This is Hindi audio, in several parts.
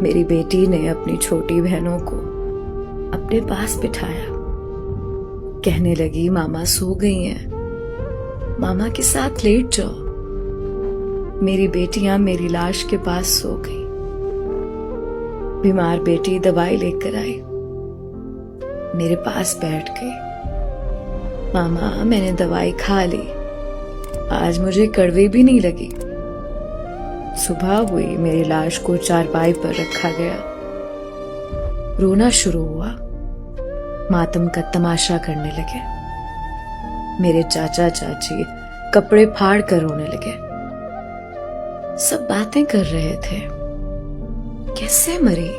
मेरी बेटी ने अपनी छोटी बहनों को अपने पास बिठाया। कहने लगी, मामा सो गई हैं, मामा के साथ लेट जाओ। मेरी बेटियां मेरी लाश के पास सो गई। बीमार बेटी दवाई लेकर आई, मेरे पास बैठ गई। मामा मैंने दवाई खा ली, आज मुझे कड़वी भी नहीं लगी। सुबह हुई, मेरी लाश को चारपाई पर रखा गया। रोना शुरू हुआ, मातम का तमाशा करने लगे। मेरे चाचा चाची कपड़े फाड़ कर रोने लगे। सब बातें कर रहे थे, कैसे मरी,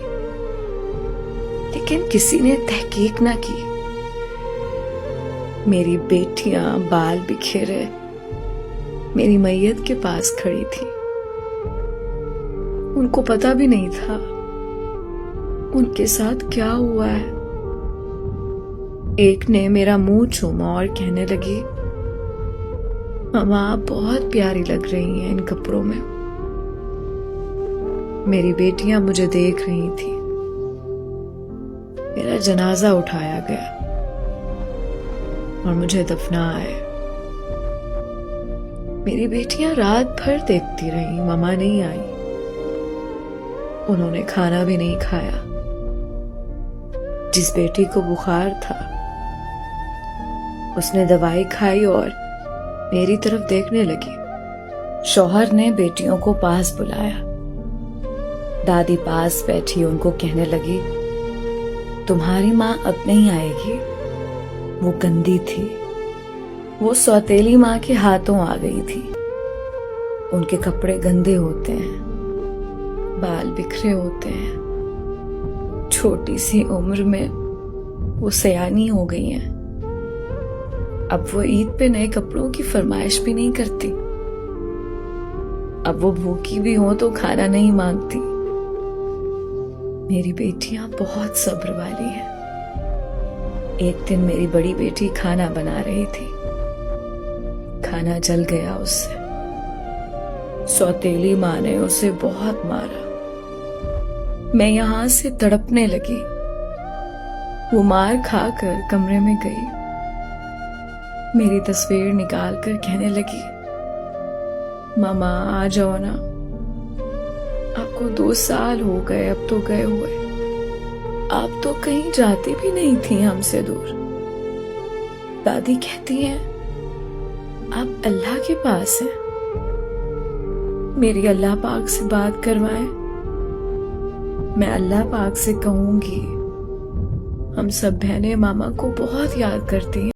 लेकिन किसी ने तहकीक ना की। मेरी बेटियां बाल बिखेरे मेरी मैयत के पास खड़ी थी। उनको पता भी नहीं था उनके साथ क्या हुआ है। एक ने मेरा मुंह चूमा और कहने लगी, मामा आप बहुत प्यारी लग रही हैं इन कपड़ों में। मेरी बेटियां मुझे देख रही थी। मेरा जनाजा उठाया गया और मुझे दफनाया। मेरी बेटियां रात भर देखती रही, मामा नहीं आई। उन्होंने खाना भी नहीं खाया। जिस बेटी को बुखार था उसने दवाई खाई और मेरी तरफ देखने लगी। शौहर ने बेटियों को पास बुलाया। दादी पास बैठी उनको कहने लगी, तुम्हारी माँ अब नहीं आएगी, वो गंदी थी, वो सौतेली माँ के हाथों आ गई थी। उनके कपड़े गंदे होते हैं, बाल बिखरे होते हैं। छोटी सी उम्र में वो सयानी हो गई हैं। अब वो ईद पे नए कपड़ों की फरमाइश भी नहीं करती। अब वो भूखी भी हो तो खाना नहीं मांगती। मेरी बेटियां बहुत सब्र वाली हैं। एक दिन मेरी बड़ी बेटी खाना बना रही थी, खाना जल गया उससे। सौतेली माँ ने उसे बहुत मारा। मैं यहां से तड़पने लगी। वो मार खाकर कमरे में गई, मेरी तस्वीर निकाल कर कहने लगी, मामा आ जाओ ना, आपको 2 साल हो गए अब तो गए हुए। आप तो कहीं जाती भी नहीं थी हमसे दूर। दादी कहती हैं आप अल्लाह के पास हैं, मेरी अल्लाह पाक से बात करवाएं। मैं अल्लाह पाक से कहूंगी, हम सब बहनें मामा को बहुत याद करती हैं।